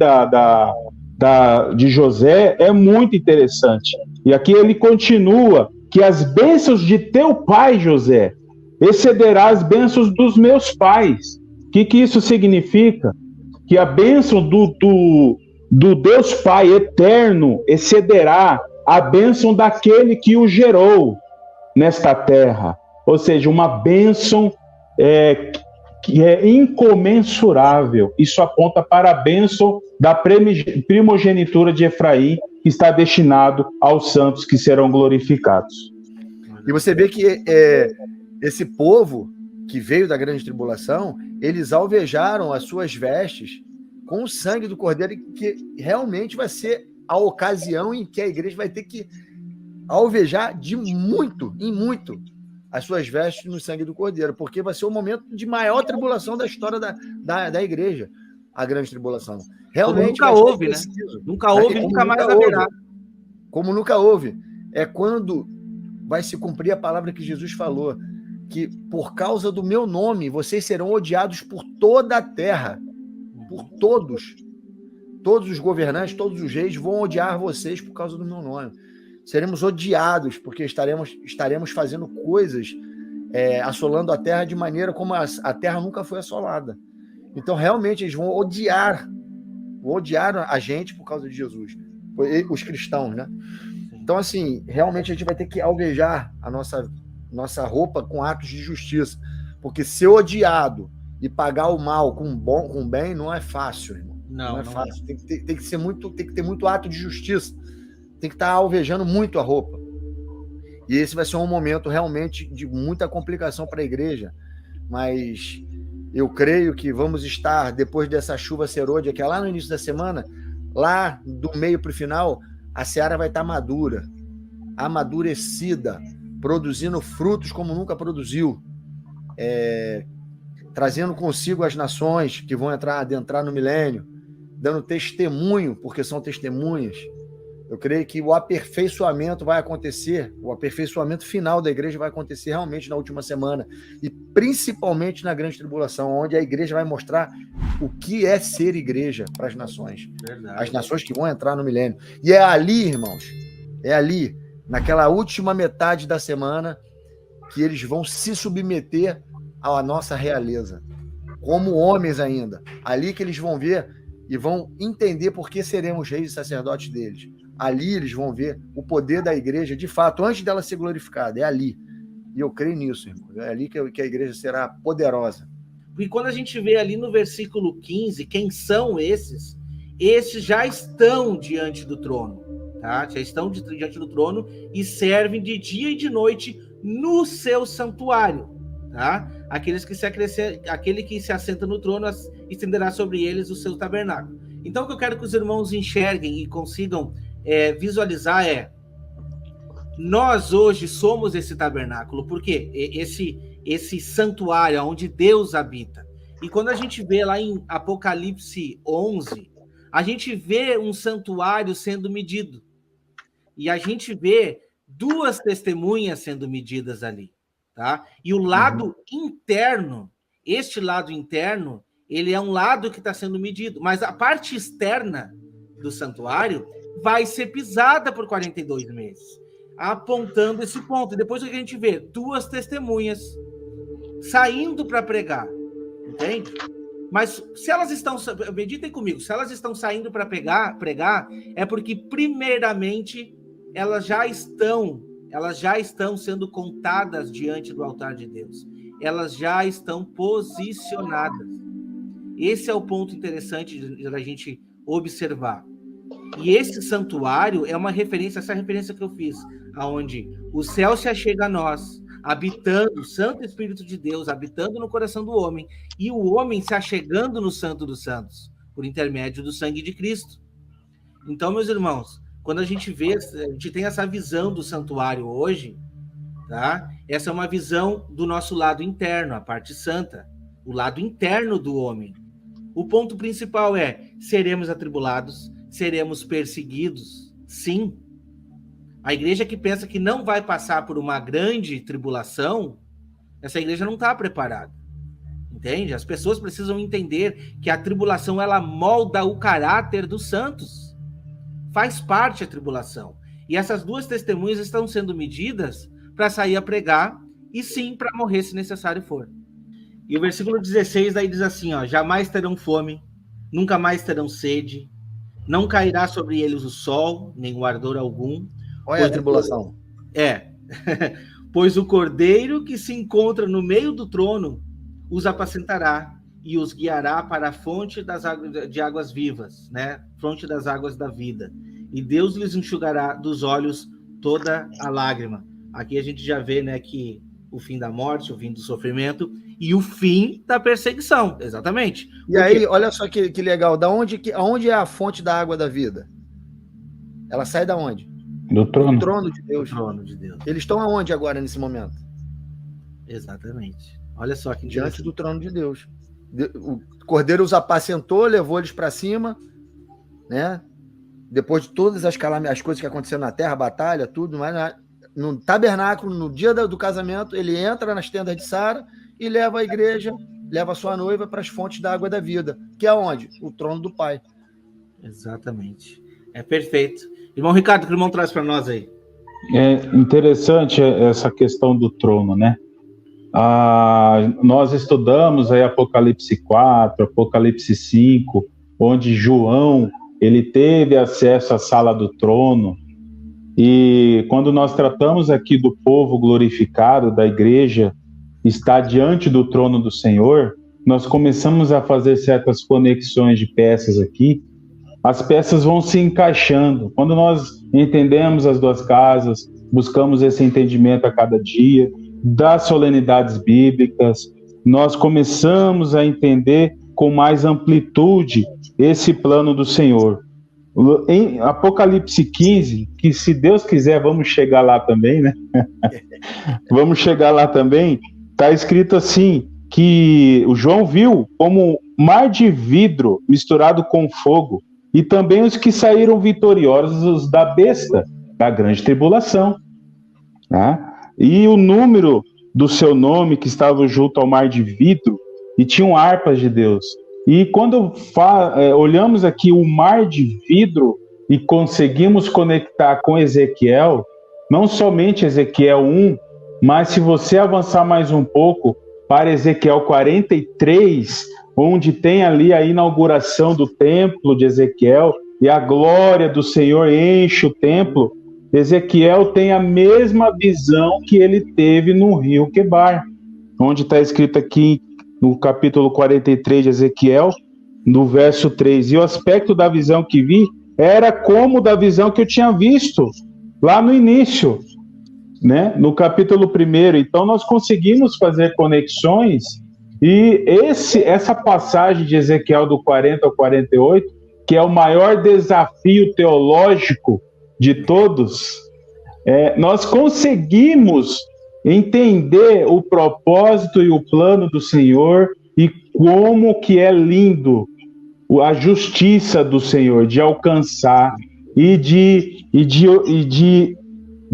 de José é muito interessante. E aqui ele continua, que as bênçãos de teu pai, José, excederá as bênçãos dos meus pais. O que isso significa? Que a bênção do Deus Pai eterno excederá a bênção daquele que o gerou nesta terra. Ou seja, uma bênção que é incomensurável. Isso aponta para a bênção da primogenitura de Efraim, que está destinado aos santos que serão glorificados. E você vê que esse povo que veio da grande tribulação, eles alvejaram as suas vestes com o sangue do Cordeiro, que realmente vai ser a ocasião em que a igreja vai ter que alvejar em muito, as suas vestes no sangue do Cordeiro, porque vai ser o momento de maior tribulação da história da igreja, a grande tribulação. Realmente nunca houve, né? Nunca houve, nunca mais haverá. Como nunca houve. É quando vai se cumprir a palavra que Jesus falou, que por causa do meu nome, vocês serão odiados por toda a terra, por todos. Todos os governantes, todos os reis vão odiar vocês por causa do meu nome. Seremos odiados, porque estaremos fazendo coisas, assolando a terra de maneira como a terra nunca foi assolada. Então, realmente, eles vão odiar a gente por causa de Jesus, os cristãos, né? Então, assim, realmente a gente vai ter que alvejar a nossa roupa com atos de justiça, porque ser odiado e pagar o mal com o bem não é fácil, irmão. Não é fácil. Tem que ter muito ato de justiça. Tem que estar alvejando muito a roupa. E esse vai ser um momento realmente de muita complicação para a igreja. Mas eu creio que vamos estar, depois dessa chuva serôdia, que é lá no início da semana, lá do meio para o final, a seara vai estar madura, amadurecida, produzindo frutos como nunca produziu, trazendo consigo as nações que vão adentrar no milênio, dando testemunho, porque são testemunhas. Eu creio que o aperfeiçoamento vai acontecer, o aperfeiçoamento final da igreja vai acontecer realmente na última semana, e principalmente na grande tribulação, onde a igreja vai mostrar o que é ser igreja para as nações. Verdade. As nações que vão entrar no milênio. E é ali, irmãos, naquela última metade da semana, que eles vão se submeter à nossa realeza, como homens ainda. Ali que eles vão ver e vão entender por que seremos reis e sacerdotes deles. Ali eles vão ver o poder da igreja, de fato, antes dela ser glorificada. É ali. E eu creio nisso, irmão. É ali que a igreja será poderosa. E quando a gente vê ali no versículo 15, quem são esses? esses já estão diante do trono, tá? Já estão diante do trono e servem de dia e de noite no seu santuário, tá? Aquele que se assenta no trono estenderá sobre eles o seu tabernáculo. Então, o que eu quero que os irmãos enxerguem e consigam visualizar nós hoje somos esse tabernáculo, porque esse santuário onde Deus habita. E quando a gente vê lá em Apocalipse 11, a gente vê um santuário sendo medido. E a gente vê 2 testemunhas sendo medidas ali, tá? E o lado interno, este lado interno, ele é um lado que está sendo medido, mas a parte externa do santuário vai ser pisada por 42 meses, apontando esse ponto. E depois a gente vê 2 testemunhas saindo para pregar, entende? Mas se elas estão, meditem comigo, se elas estão saindo para pregar, é porque primeiramente elas já estão sendo contadas diante do altar de Deus. Elas já estão posicionadas. Esse é o ponto interessante da gente observar. E esse santuário é uma referência, essa referência que eu fiz, aonde o céu se achega a nós, habitando, o Santo Espírito de Deus, habitando no coração do homem, e o homem se achegando no Santo dos Santos, por intermédio do sangue de Cristo. Então, meus irmãos, quando a gente tem essa visão do santuário hoje, tá? Essa é uma visão do nosso lado interno, a parte santa, o lado interno do homem. O ponto principal seremos atribulados, seremos perseguidos, sim. A igreja que pensa que não vai passar por uma grande tribulação, essa igreja não está preparada, entende? As pessoas precisam entender que a tribulação, ela molda o caráter dos santos, faz parte da tribulação. E essas 2 testemunhas estão sendo medidas para sair a pregar e sim para morrer se necessário for. E o versículo 16 daí diz assim, jamais terão fome, nunca mais terão sede, não cairá sobre eles o sol, nem o ardor algum. Olha a tribulação. Pois o cordeiro que se encontra no meio do trono os apacentará e os guiará para a fonte de águas vivas, né? Fonte das águas da vida. E Deus lhes enxugará dos olhos toda a lágrima. Aqui a gente já vê, né, que o fim da morte, o fim do sofrimento e o fim da perseguição, exatamente. E aí, olha só que legal, aonde é a fonte da água da vida? Ela sai da onde? Do trono. Do trono de Deus. Do trono de Deus. Eles estão aonde agora, nesse momento? Exatamente. Olha só que diante do trono de Deus. O cordeiro os apacentou, levou eles para cima, né? Depois de todas as coisas que aconteceram na terra, batalha, tudo, mas no tabernáculo, no dia do casamento, ele entra nas tendas de Sara e leva a igreja, leva a sua noiva para as fontes da água da vida, que é onde? O trono do Pai. Exatamente. É perfeito. Irmão Ricardo, o que o irmão traz para nós aí? É interessante essa questão do trono, né? Nós estudamos aí Apocalipse 4, Apocalipse 5, onde João ele teve acesso à sala do trono. E quando nós tratamos aqui do povo glorificado, da igreja, está diante do trono do Senhor, nós começamos a fazer certas conexões de peças aqui. As peças vão se encaixando. Quando nós entendemos as 2 casas, buscamos esse entendimento a cada dia, das solenidades bíblicas, nós começamos a entender com mais amplitude esse plano do Senhor. Em Apocalipse 15, que se Deus quiser vamos chegar lá também, né? Vamos chegar lá também, está escrito assim, que o João viu como mar de vidro misturado com fogo, e também os que saíram vitoriosos da besta, da grande tribulação. Tá? E o número do seu nome, que estava junto ao mar de vidro, e tinham harpas de Deus. E quando olhamos aqui o mar de vidro e conseguimos conectar com Ezequiel, não somente Ezequiel 1, mas se você avançar mais um pouco para Ezequiel 43, onde tem ali a inauguração do templo de Ezequiel e a glória do Senhor enche o templo, Ezequiel tem a mesma visão que ele teve no rio Quebar, onde está escrito aqui no capítulo 43 de Ezequiel, no verso 3. E o aspecto da visão que vi era como da visão que eu tinha visto lá no início, né? No capítulo 1. Então, nós conseguimos fazer conexões, e essa passagem de Ezequiel do 40 ao 48, que é o maior desafio teológico de todos, nós conseguimos entender o propósito e o plano do Senhor, e como que é lindo a justiça do Senhor de alcançar e de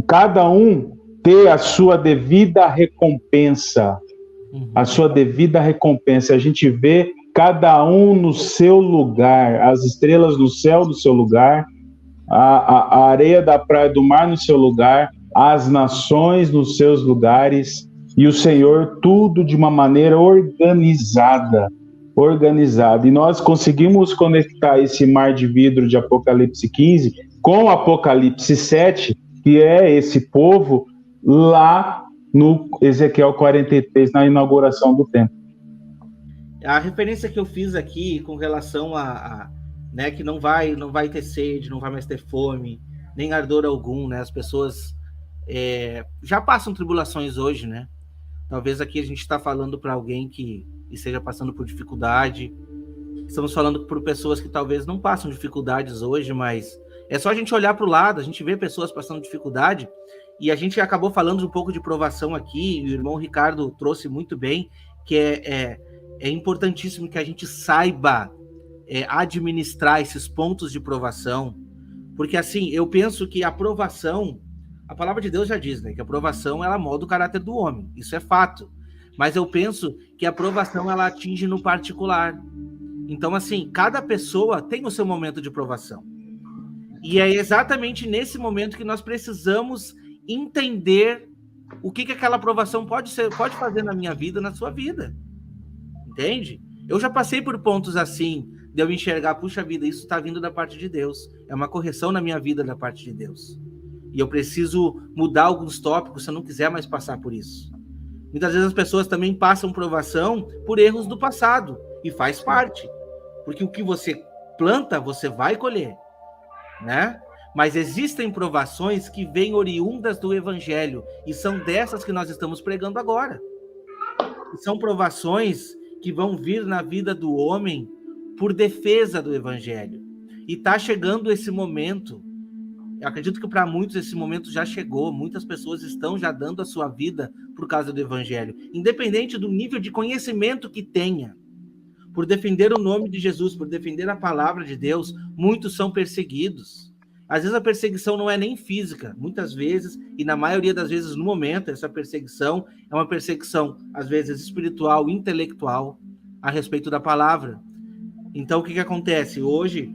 cada um ter a sua devida recompensa. A sua devida recompensa. A gente vê cada um no seu lugar, as estrelas no céu no seu lugar, a areia da praia do mar no seu lugar, as nações nos seus lugares, e o Senhor tudo de uma maneira organizada. E nós conseguimos conectar esse mar de vidro de Apocalipse 15 com Apocalipse 7, que é esse povo lá no Ezequiel 43, na inauguração do templo. A referência que eu fiz aqui com relação né, que não vai ter sede, não vai mais ter fome, nem ardor algum, né? As pessoas já passam tribulações hoje, né? Talvez aqui a gente está falando para alguém que esteja passando por dificuldade. Estamos falando por pessoas que talvez não passam dificuldades hoje, mas é só a gente olhar para o lado, a gente vê pessoas passando dificuldade, e a gente acabou falando um pouco de provação aqui, e o irmão Ricardo trouxe muito bem, que é importantíssimo que a gente saiba administrar esses pontos de provação, porque assim, eu penso que a provação, a palavra de Deus já diz, né, que a provação ela molda o caráter do homem, isso é fato, mas eu penso que a provação ela atinge no particular. Então assim, cada pessoa tem o seu momento de provação, e é exatamente nesse momento que nós precisamos entender o que aquela provação pode fazer na minha vida, na sua vida, entende? Eu já passei por pontos assim, de eu enxergar, puxa vida, isso está vindo da parte de Deus, é uma correção na minha vida da parte de Deus, e eu preciso mudar alguns tópicos se eu não quiser mais passar por isso. Muitas vezes as pessoas também passam provação por erros do passado, e faz parte, porque o que você planta, você vai colher, né? Mas existem provações que vêm oriundas do Evangelho, e são dessas que nós estamos pregando agora. E são provações que vão vir na vida do homem por defesa do Evangelho. E está chegando esse momento. Eu acredito que para muitos esse momento já chegou. Muitas pessoas estão já dando a sua vida por causa do Evangelho, independente do nível de conhecimento que tenha. Por defender o nome de Jesus, por defender a palavra de Deus, muitos são perseguidos. Às vezes a perseguição não é nem física, muitas vezes, e na maioria das vezes no momento, essa perseguição é uma perseguição, às vezes espiritual, intelectual, a respeito da palavra. Então o que acontece? Hoje,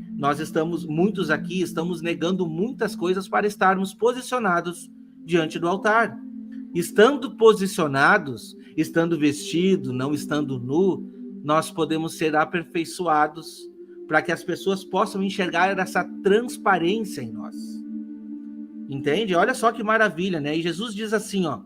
muitos aqui estamos negando muitas coisas para estarmos posicionados diante do altar. Estando posicionados, estando vestido, não estando nu, nós podemos ser aperfeiçoados para que as pessoas possam enxergar essa transparência em nós. Entende? Olha só que maravilha, né? E Jesus diz assim, ó: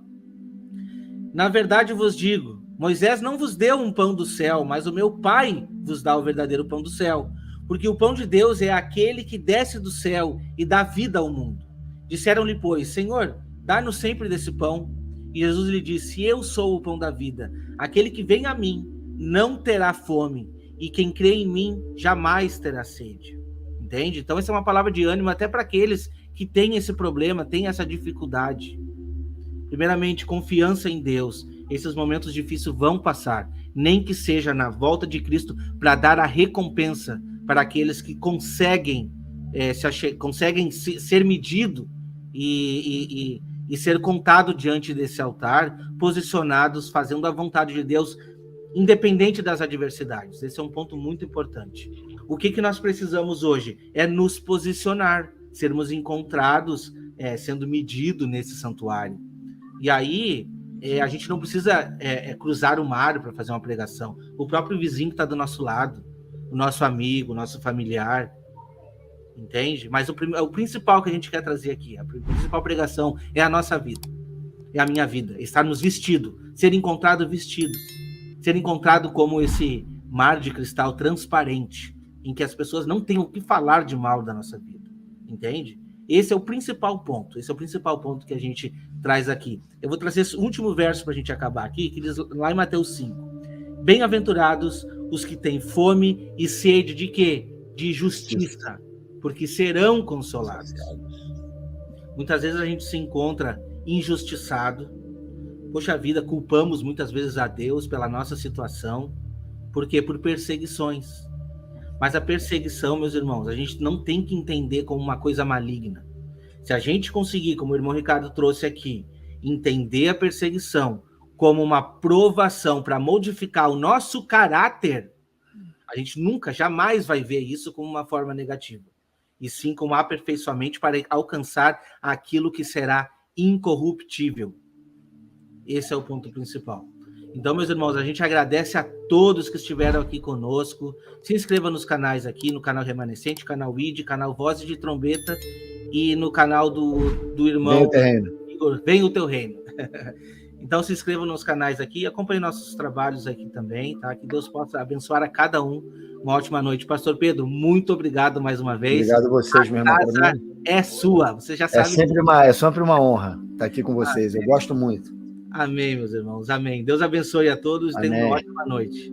na verdade vos digo, Moisés não vos deu um pão do céu, mas o meu Pai vos dá o verdadeiro pão do céu. Porque o pão de Deus é aquele que desce do céu e dá vida ao mundo. Disseram-lhe, pois, Senhor, dá-nos sempre desse pão. E Jesus lhe disse, eu sou o pão da vida. Aquele que vem a mim não terá fome, e quem crê em mim jamais terá sede. Entende? Então essa é uma palavra de ânimo até para aqueles que têm esse problema, têm essa dificuldade. Primeiramente, confiança em Deus. Esses momentos difíceis vão passar, nem que seja na volta de Cristo, para dar a recompensa para aqueles que conseguem ser medido e ser contado diante desse altar, posicionados, fazendo a vontade de Deus, independente das adversidades. Esse é um ponto muito importante. O que nós precisamos hoje? É nos posicionar, sermos encontrados, sendo medidos nesse santuário. E aí, a gente não precisa cruzar o mar para fazer uma pregação. O próprio vizinho que está do nosso lado, o nosso amigo, o nosso familiar, entende? Mas o principal que a gente quer trazer aqui, a principal pregação é a nossa vida, é a minha vida, estarmos vestidos, ser encontrado vestidos, ser encontrado como esse mar de cristal transparente, em que as pessoas não têm o que falar de mal da nossa vida, entende? Esse é o principal ponto, que a gente traz aqui. Eu vou trazer esse último verso para a gente acabar aqui, que diz lá em Mateus 5. Bem-aventurados os que têm fome e sede de quê? De justiça, porque serão consolados. Muitas vezes a gente se encontra injustiçado. Poxa vida, culpamos muitas vezes a Deus pela nossa situação. Por quê? Por perseguições. Mas a perseguição, meus irmãos, a gente não tem que entender como uma coisa maligna. Se a gente conseguir, como o irmão Ricardo trouxe aqui, entender a perseguição como uma provação para modificar o nosso caráter, a gente nunca, jamais vai ver isso como uma forma negativa. E sim como aperfeiçoamento para alcançar aquilo que será incorruptível. Esse é o ponto principal. Então, meus irmãos, a gente agradece a todos que estiveram aqui conosco. Se inscreva nos canais aqui, no canal Remanescente, canal ID, canal Vozes de Trombeta e no canal do irmão Igor, Vem o Teu Reino. Então, se inscrevam nos canais aqui e acompanhem nossos trabalhos aqui também, tá? Que Deus possa abençoar a cada um. Uma ótima noite. Pastor Pedro, muito obrigado mais uma vez. Obrigado a vocês, meu irmão. A casa é sua, você já sabe. É sempre uma honra estar aqui com vocês. Eu gosto muito. Amém, meus irmãos. Amém. Deus abençoe a todos. Tenham uma ótima noite.